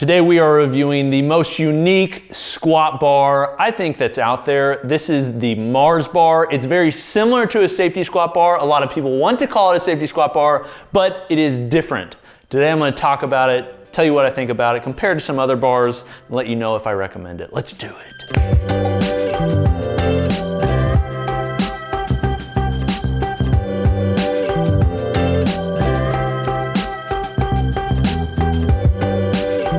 Today we are reviewing the most unique squat bar I think that's out there. This is the Marrs-Barr. It's very similar to a safety squat bar. A lot of people want to call it a safety squat bar, but it is different. Today I'm going to talk about it, tell you what I think about it, compare it to some other bars, and let you know if I recommend it. Let's do it.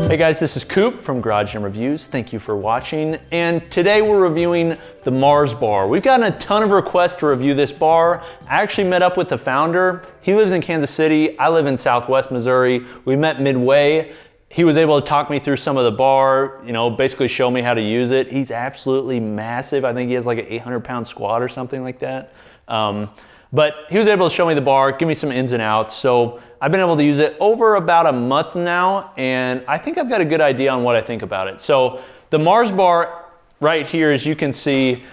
Hey guys, this is Coop from Garage Gym Reviews. Thank you for watching. And today we're reviewing the Marrs-Barr. We've gotten a ton of requests to review this bar. I actually met up with the founder. He lives in Kansas City. I live in Southwest Missouri. We met midway. He was able to talk me through some of the bar, basically show me how to use it. He's absolutely massive. I think he has like an 800-pound squat or something like that. But he was able to show me the bar, give me some ins and outs. So I've been able to use it over about a month now, and I think I've got a good idea on what I think about it. So the Marrs-Barr right here, as you can see,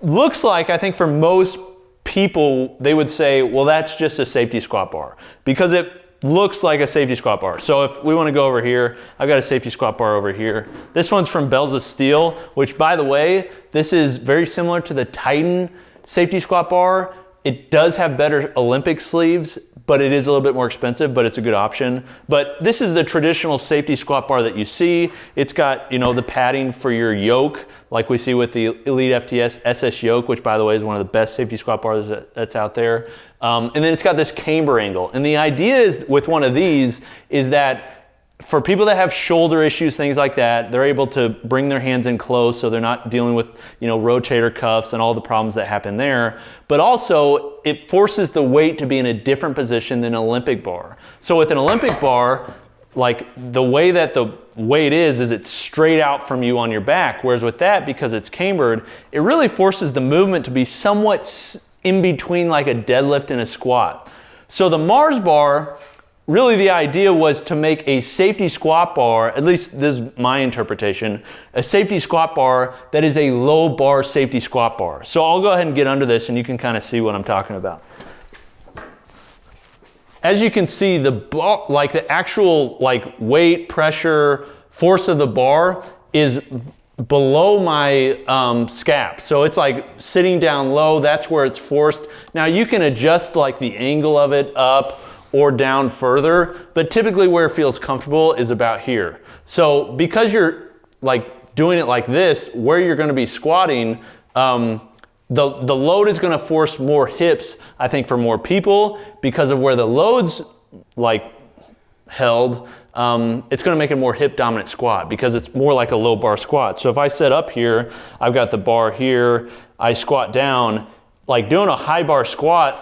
looks like, I think for most people, they would say, well, that's just a safety squat bar, because it looks like a safety squat bar. So if we want to go over here, I've got a safety squat bar over here. This one's from Bells of Steel, which, by the way, this is very similar to the Titan safety squat bar. It does have better Olympic sleeves, but it is a little bit more expensive, but it's a good option. But this is the traditional safety squat bar that you see. It's got, the padding for your yoke, like we see with the Elite FTS SS yoke, which, by the way, is one of the best safety squat bars that's out there. And then it's got this camber angle. And the idea is with one of these is that for people that have shoulder issues, things like that, they're able to bring their hands in close so they're not dealing with, rotator cuffs and all the problems that happen there. But also, it forces the weight to be in a different position than an Olympic bar. So with an Olympic bar, like the way that the weight is it's straight out from you on your back. Whereas with that, because it's cambered, it really forces the movement to be somewhat in between like a deadlift and a squat. So the Marrs-Barr, really the idea was to make a safety squat bar, at least this is my interpretation, a safety squat bar that is a low bar safety squat bar. So I'll go ahead and get under this and you can kind of see what I'm talking about. As you can see, the bar, like the actual weight, pressure, force of the bar is below my scap. So it's like sitting down low, that's where it's forced. Now you can adjust like the angle of it up or down further, but typically where it feels comfortable is about here. So because you're doing it like this, where you're gonna be squatting, the load is gonna force more hips, I think, for more people, because of where the load's held, it's gonna make it a more hip dominant squat because it's more like a low bar squat. So if I set up here, I've got the bar here, I squat down, doing a high bar squat,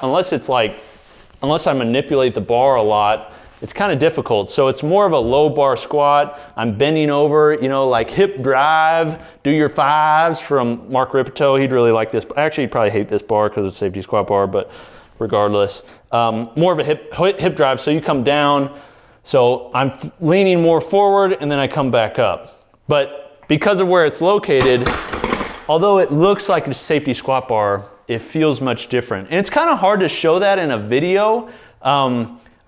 unless I manipulate the bar a lot, it's kind of difficult. So it's more of a low bar squat. I'm bending over, like hip drive, do your fives from Mark Ripito. He'd really like this. Actually, he'd probably hate this bar because it's a safety squat bar, but regardless. More of a hip drive. So you come down. So I'm leaning more forward and then I come back up. But because of where it's located, although it looks like a safety squat bar, it feels much different. And it's kind of hard to show that in a video.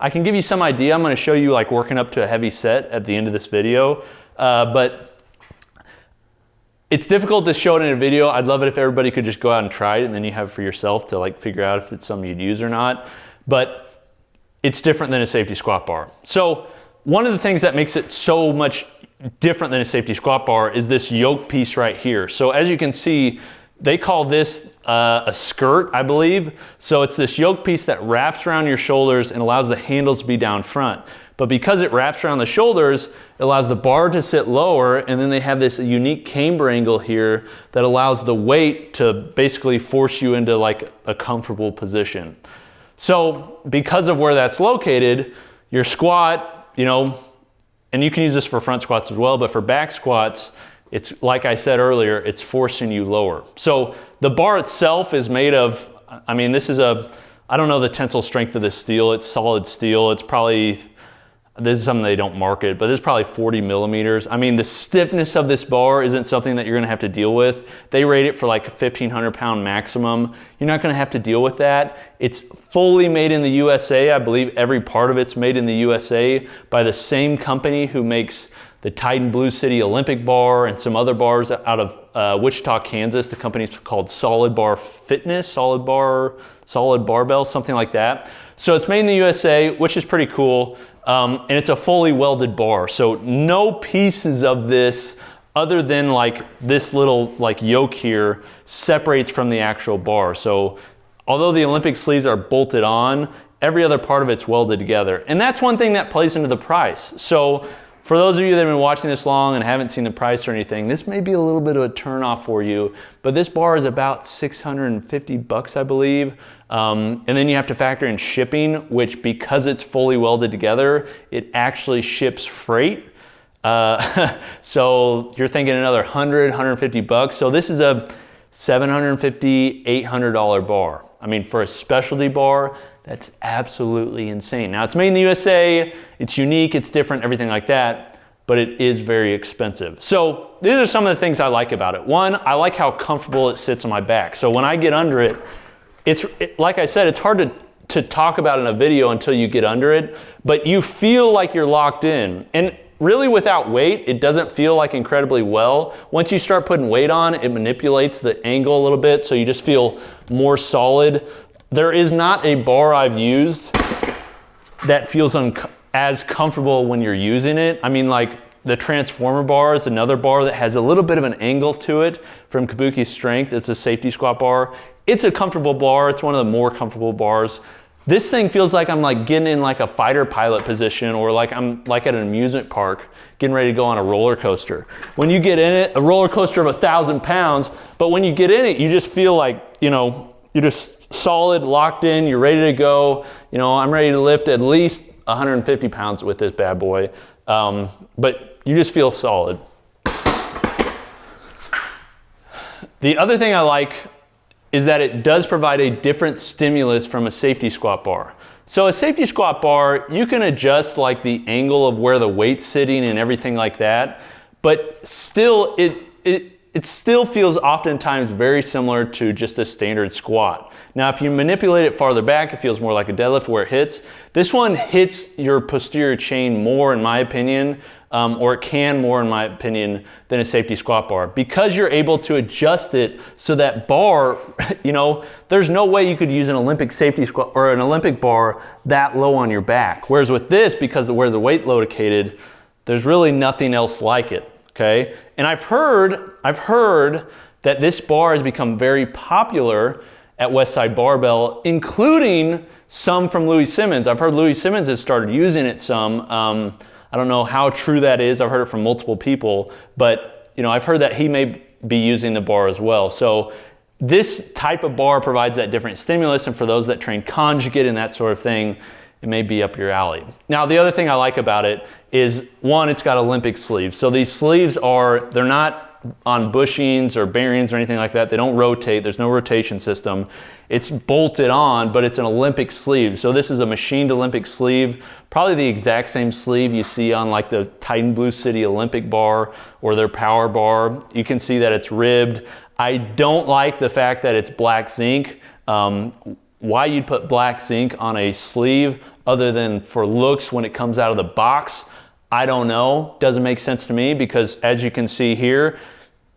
I can give you some idea. I'm gonna show you working up to a heavy set at the end of this video. But it's difficult to show it in a video. I'd love it if everybody could just go out and try it and then you have it for yourself to figure out if it's something you'd use or not. But it's different than a safety squat bar. So one of the things that makes it so much different than a safety squat bar is this yoke piece right here. So as you can see, they call this a skirt, I believe. So it's this yoke piece that wraps around your shoulders and allows the handles to be down front. But because it wraps around the shoulders, it allows the bar to sit lower, and then they have this unique camber angle here that allows the weight to basically force you into a comfortable position. So because of where that's located, your squat, and you can use this for front squats as well, but for back squats, it's like I said earlier, it's forcing you lower. So the bar itself is made of, I don't know the tensile strength of this steel. It's solid steel. It's probably, this is something they don't market, but this is probably 40 millimeters. The stiffness of this bar isn't something that you're gonna have to deal with. They rate it for a 1,500 pound maximum. You're not gonna have to deal with that. It's fully made in the USA. I believe every part of it's made in the USA by the same company who makes the Titan Blue City Olympic bar and some other bars out of Wichita, Kansas. The company's called Solid Bar Fitness, Solid Barbell, something like that. So it's made in the USA, which is pretty cool. And it's a fully welded bar. So no pieces of this other than like this little like yoke here separates from the actual bar. So although the Olympic sleeves are bolted on, every other part of it's welded together. And that's one thing that plays into the price. So for those of you that have been watching this long and haven't seen the price or anything, this may be a little bit of a turn off for you, but this bar is about 650 bucks, I believe. And then you have to factor in shipping, which because it's fully welded together, it actually ships freight. So you're thinking another 100, 150 bucks. So this is a $750, $800 bar. I mean, for a specialty bar, that's absolutely insane. Now it's made in the USA, it's unique, it's different, everything like that, but it is very expensive. So these are some of the things I like about it. One, I like how comfortable it sits on my back. So when I get under it, like I said, it's hard to talk about in a video until you get under it, but you feel like you're locked in. And really without weight, it doesn't feel like incredibly well. Once you start putting weight on, it manipulates the angle a little bit, so you just feel more solid. There is not a bar I've used that feels as comfortable when you're using it. I mean, like the Transformer bar is another bar that has a little bit of an angle to it from Kabuki Strength. It's a safety squat bar. It's a comfortable bar. It's one of the more comfortable bars. This thing feels like I'm like getting in like a fighter pilot position, or like I'm like at an amusement park getting ready to go on a roller coaster. When you get in it, a roller coaster of 1,000 pounds, but when you get in it, you just feel like, you know, you're just solid, locked in, you're ready to go. You know, I'm ready to lift at least 150 pounds with this bad boy, but you just feel solid. The other thing I like is that it does provide a different stimulus from a safety squat bar. So a safety squat bar, you can adjust like the angle of where the weight's sitting and everything like that, but still it still feels oftentimes very similar to just a standard squat. Now, if you manipulate it farther back, it feels more like a deadlift where it hits. This one hits your posterior chain more, in my opinion, or it can more, in my opinion, than a safety squat bar, because you're able to adjust it so that bar, you know, there's no way you could use an Olympic safety squat or an Olympic bar that low on your back. Whereas with this, because of where the weight located, there's really nothing else like it. Okay, and I've heard that this bar has become very popular at Westside Barbell, including some from Louis Simmons. I've heard Louis Simmons has started using it some. I don't know how true that is. I've heard it from multiple people, but you know, I've heard that he may be using the bar as well. So this type of bar provides that different stimulus, and for those that train conjugate and that sort of thing, it may be up your alley. Now, the other thing I like about it is, one, it's got Olympic sleeves. So these sleeves they're not on bushings or bearings or anything like that. They don't rotate. There's no rotation system. It's bolted on, but it's an Olympic sleeve. So this is a machined Olympic sleeve, probably the exact same sleeve you see on like the Titan Blue City Olympic bar or their power bar. You can see that it's ribbed. I don't like the fact that it's black zinc. Why you'd put black zinc on a sleeve other than for looks when it comes out of the box, I don't know. Doesn't make sense to me, because as you can see here,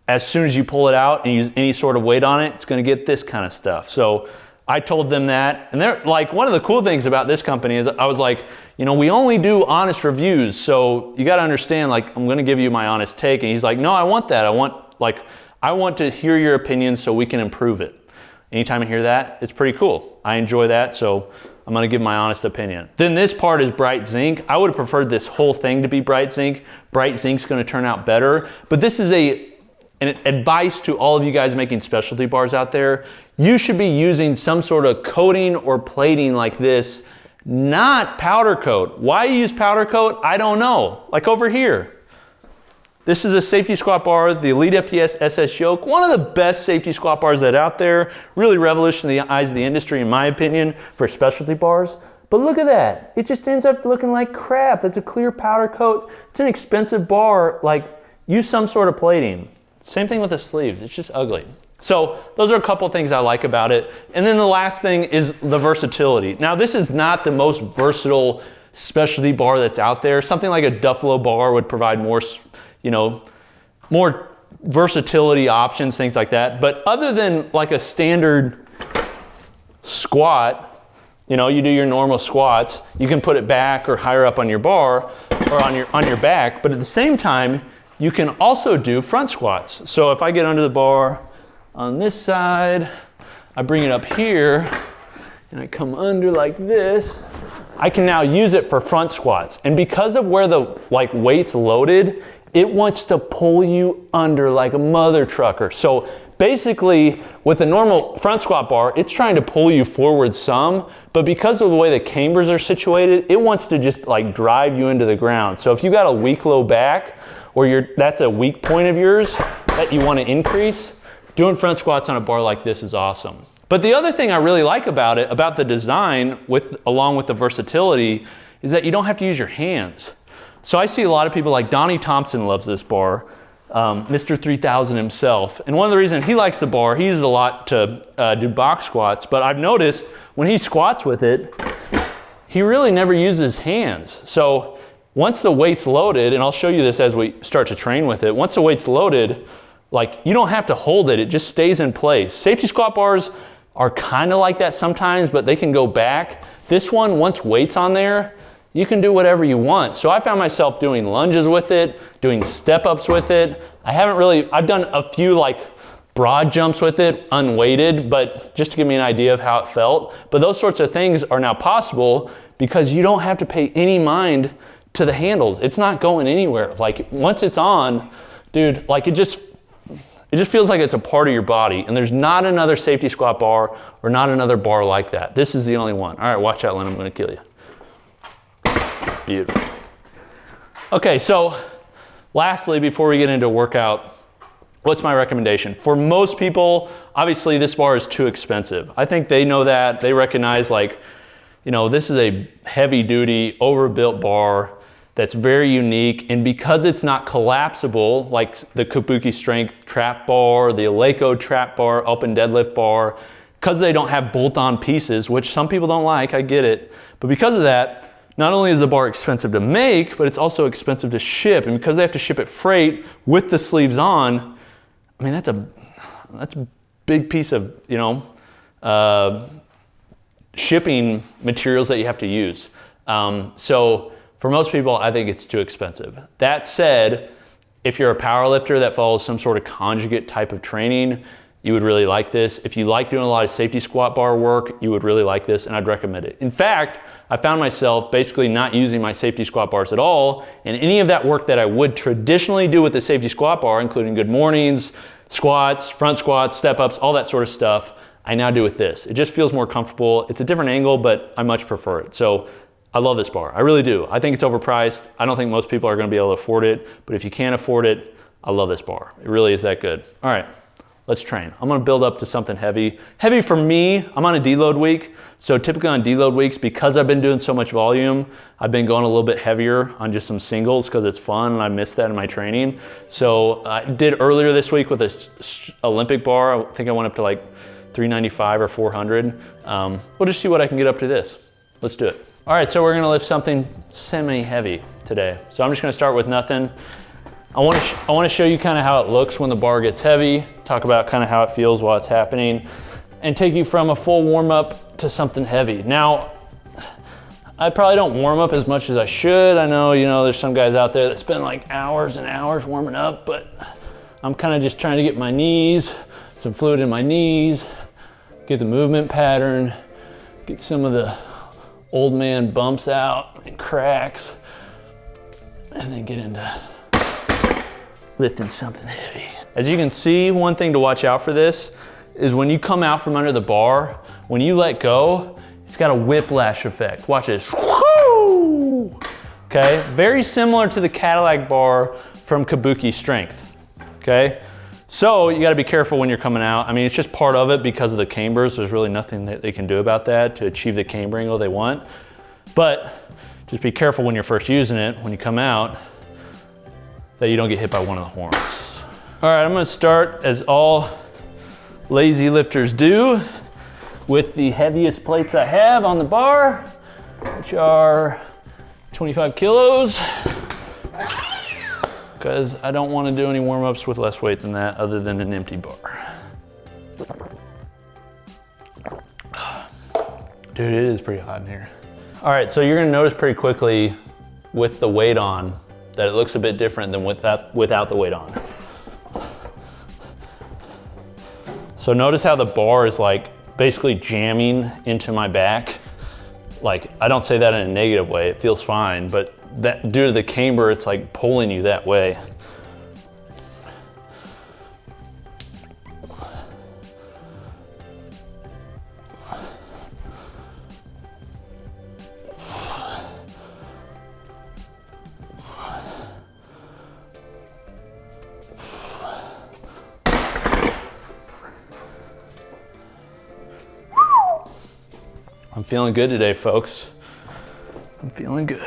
as soon as you pull it out and use any sort of weight on it, it's going to get this kind of stuff. So I told them that, and they're like, one of the cool things about this company is I was like, you know, we only do honest reviews, so you got to understand, like, I'm going to give you my honest take. And he's like, no, I want that. I want to hear your opinion so we can improve it. Anytime I hear that, it's pretty cool. I enjoy that, so I'm gonna give my honest opinion. Then this part is bright zinc. I would have preferred this whole thing to be bright zinc. Bright zinc's gonna turn out better, but this is an advice to all of you guys making specialty bars out there. You should be using some sort of coating or plating like this, not powder coat. Why you use powder coat, I don't know. Like over here. This is a safety squat bar, the Elite FTS SS Yoke, one of the best safety squat bars that are out there. Really revolutionary in the eyes of the industry, in my opinion, for specialty bars. But look at that. It just ends up looking like crap. That's a clear powder coat. It's an expensive bar. Like, use some sort of plating. Same thing with the sleeves. It's just ugly. So those are a couple things I like about it. And then the last thing is the versatility. Now, this is not the most versatile specialty bar that's out there. Something like a Duffalo bar would provide more, you know, more versatility options, things like that. But other than like a standard squat, you know, you do your normal squats, you can put it back or higher up on your bar or on your back, but at the same time, you can also do front squats. So if I get under the bar on this side, I bring it up here, and I come under like this, I can now use it for front squats. And because of where the weight's loaded, it wants to pull you under like a mother trucker. So basically, with a normal front squat bar, it's trying to pull you forward some, but because of the way the cambers are situated, it wants to just like drive you into the ground. So if you got a weak low back, or that's a weak point of yours that you want to increase, doing front squats on a bar like this is awesome. But the other thing I really like about it, about the design, along with the versatility, is that you don't have to use your hands. So I see a lot of people like Donnie Thompson loves this bar, Mr. 3000 himself. And one of the reasons he likes the bar, he uses a lot to do box squats, but I've noticed when he squats with it, he really never uses hands. So once the weight's loaded, and I'll show you this as we start to train with it, once the weight's loaded, like you don't have to hold it, it just stays in place. Safety squat bars are kind of like that sometimes, but they can go back. This one, once weight's on there, you can do whatever you want. So I found myself doing lunges with it, doing step-ups with it. I've done a few like broad jumps with it, unweighted, but just to give me an idea of how it felt. But those sorts of things are now possible because you don't have to pay any mind to the handles. It's not going anywhere. Like once it's on, dude, like it just feels like it's a part of your body, and there's not another safety squat bar or not another bar like that. This is the only one. All right, watch out, Lynn, I'm gonna kill you. Beautiful. Okay, so lastly, before we get into a workout, what's my recommendation? For most people, obviously this bar is too expensive. I think they know that. They recognize like, you know, this is a heavy duty, overbuilt bar that's very unique, and because it's not collapsible like the Kabuki Strength trap bar, the Eleiko trap bar, up and deadlift bar, because they don't have bolt-on pieces, which some people don't like, I get it, but because of that, not only is the bar expensive to make, but it's also expensive to ship, and because they have to ship it freight with the sleeves on, I mean, that's a big piece of, you know, shipping materials that you have to use. So for most people, I think it's too expensive. That said, if you're a power lifter that follows some sort of conjugate type of training, you would really like this. If you like doing a lot of safety squat bar work, you would really like this, and I'd recommend it. In fact, I found myself basically not using my safety squat bars at all, and any of that work that I would traditionally do with the safety squat bar, including good mornings, squats, front squats, step-ups, all that sort of stuff, I now do with this. It just feels more comfortable. It's a different angle, but I much prefer it. So I love this bar. I really do. I think it's overpriced. I don't think most people are going to be able to afford it, but if you can't afford it, I love this bar. It really is that good. All right, let's train. I'm going to build up to something heavy. Heavy for me, I'm on a deload week. So typically on deload weeks, because I've been doing so much volume, I've been going a little bit heavier on just some singles because it's fun and I miss that in my training. So I did earlier this week with this Olympic bar. I think I went up to like 395 or 400. We'll just see what I can get up to this. Let's do it. All right, so we're gonna lift something semi-heavy today. So I'm just gonna start with nothing. I wanna show you kind of how it looks when the bar gets heavy, talk about kind of how it feels while it's happening, and take you from a full warm-up to something heavy. Now, I probably don't warm up as much as I should. I know, you know, there's some guys out there that spend like hours and hours warming up, but I'm kind of just trying to get my knees, some fluid in my knees, get the movement pattern, get some of the old man bumps out and cracks, and then get into lifting something heavy. As you can see, one thing to watch out for this is when you come out from under the bar, when you let go, it's got a whiplash effect. Watch this. Woo! Okay, very similar to the Cadillac bar from Kabuki Strength. Okay, so you gotta be careful when you're coming out. I mean, it's just part of it because of the cambers. There's really nothing that they can do about that to achieve the camber angle they want. But just be careful when you're first using it, when you come out, that you don't get hit by one of the horns. All right, I'm gonna start as all lazy lifters do with the heaviest plates I have on the bar, which are 25 kilos, because I don't want to do any warm-ups with less weight than that other than an empty bar. Dude, it is pretty hot in here. All right, so you're gonna notice pretty quickly with the weight on that it looks a bit different than without the weight on. So notice how the bar is like basically jamming into my back. Like, I don't say that in a negative way, it feels fine, but that due to the camber, it's like pulling you that way. I'm feeling good today, folks. I'm feeling good.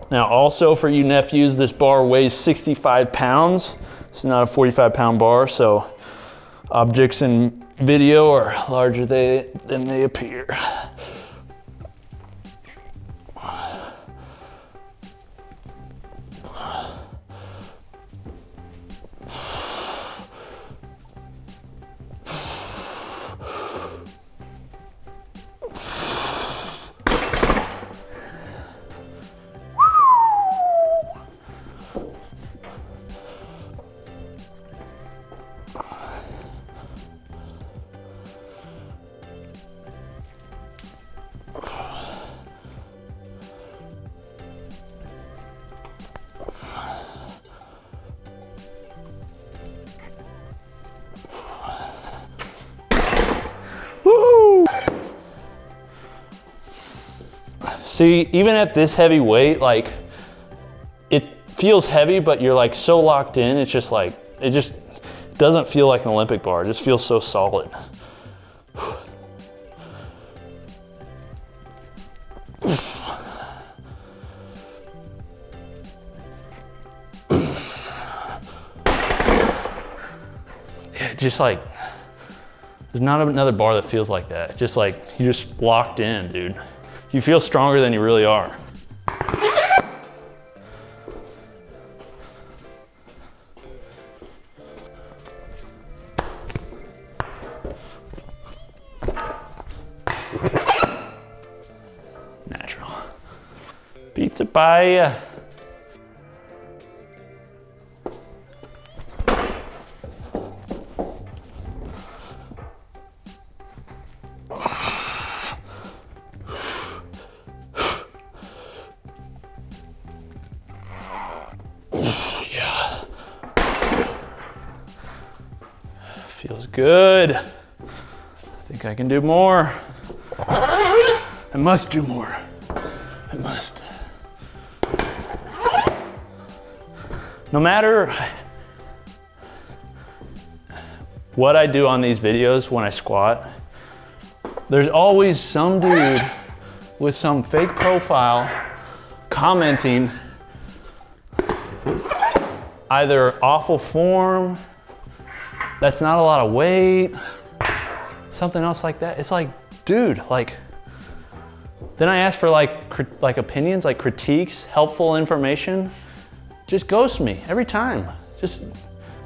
Now, also for you nephews, this bar weighs 65 pounds. It's not a 45-pound bar, so objects in video are larger than they appear. See, even at this heavy weight, like, it feels heavy, but you're like so locked in, it's just like, it just doesn't feel like an Olympic bar. It just feels so solid. Yeah, just like, there's not another bar that feels like that. It's just like, you're just locked in, dude. You feel stronger than you really are. Natural. Pizza pie. Feels good. I think I can do more. I must do more. I must. No matter what I do on these videos when I squat, there's always some dude with some fake profile commenting either awful form, that's not a lot of weight, something else like that. It's like, dude, like, then I ask for like opinions, like critiques, helpful information. Just ghost me every time. Just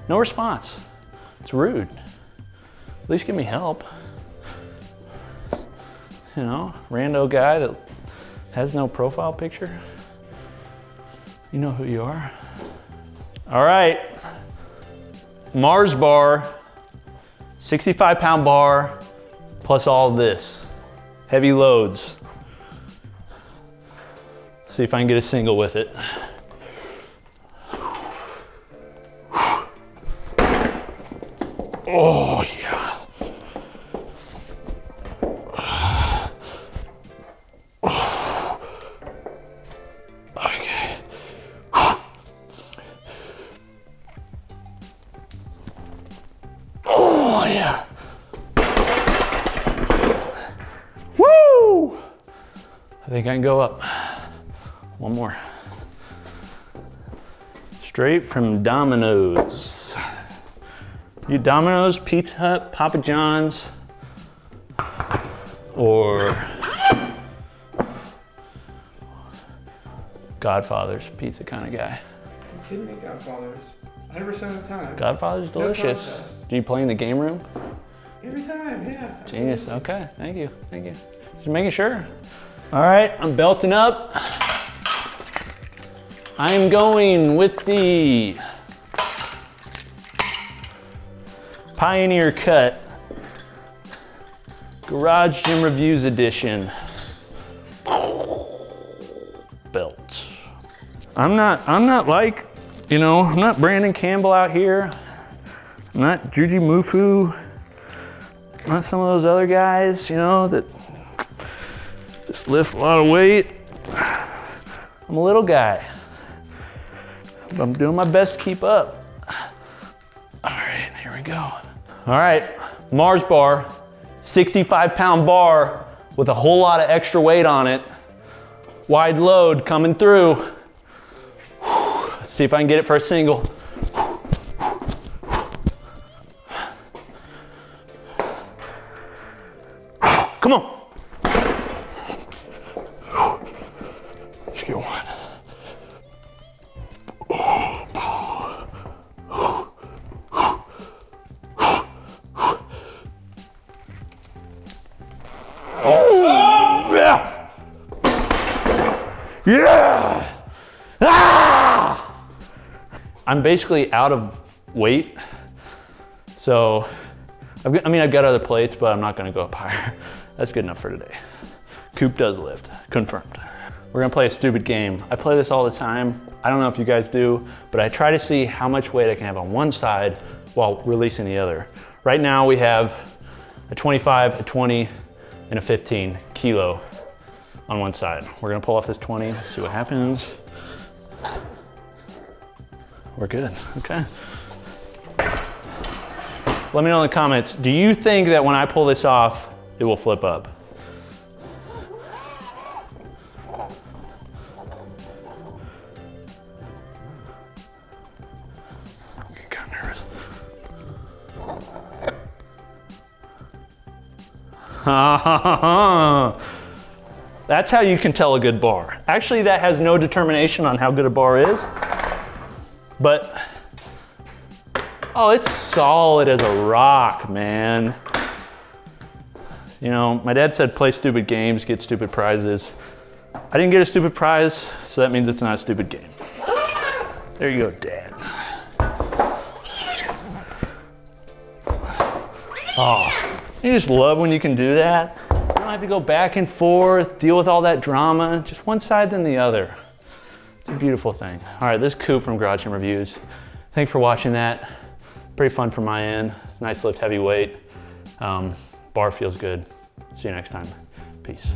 no response. It's rude. At least give me help. You know, rando guy that has no profile picture. You know who you are. All right. Marrs-Barr, 65-pound bar, plus all of this. Heavy loads. See if I can get a single with it. Oh, yeah. Okay. Oh, yeah. Woo! I think I can go up. One more. Straight from Domino's. You Domino's, Pizza Hut, Papa John's, or Godfather's pizza kind of guy. Are you kidding me? Godfather's 100% of the time. Godfather's delicious. Do you play in the game room? Every time, yeah. Genius. Absolutely. Okay, thank you, thank you. Just making sure. All right, I'm belting up. I'm going with the Pioneer Cut Garage Gym Reviews Edition belt. I'm not like, you know, I'm not Brandon Campbell out here. I'm not Juji Mufu. I'm not some of those other guys, you know, that just lift a lot of weight. I'm a little guy. I'm doing my best to keep up. All right, here we go. All right, Marrs-Barr, 65-pound bar with a whole lot of extra weight on it. Wide load coming through. Let's see if I can get it for a single. Come on. Let's get one. Oh, yeah. Yeah. Ah! I'm basically out of weight. So, I've got other plates, but I'm not gonna go up higher. That's good enough for today. Coop does lift, confirmed. We're gonna play a stupid game. I play this all the time. I don't know if you guys do, but I try to see how much weight I can have on one side while releasing the other. Right now we have a 25, a 20, and a 15 kilo on one side. We're gonna pull off this 20, see what happens. We're good, okay. Let me know in the comments, do you think that when I pull this off, it will flip up? I'm kind of nervous. That's how you can tell a good bar. Actually, that has no determination on how good a bar is, but oh, it's solid as a rock, man. You know, my dad said play stupid games, get stupid prizes. I didn't get a stupid prize, so that means it's not a stupid game. There you go, Dad. Oh, you just love when you can do that. You don't have to go back and forth, deal with all that drama, just one side then the other. It's a beautiful thing. All right, this is Coop from Garage Gym Reviews. Thanks for watching that. Pretty fun from my end. It's nice to lift heavy weight. Bar feels good. See you next time. Peace.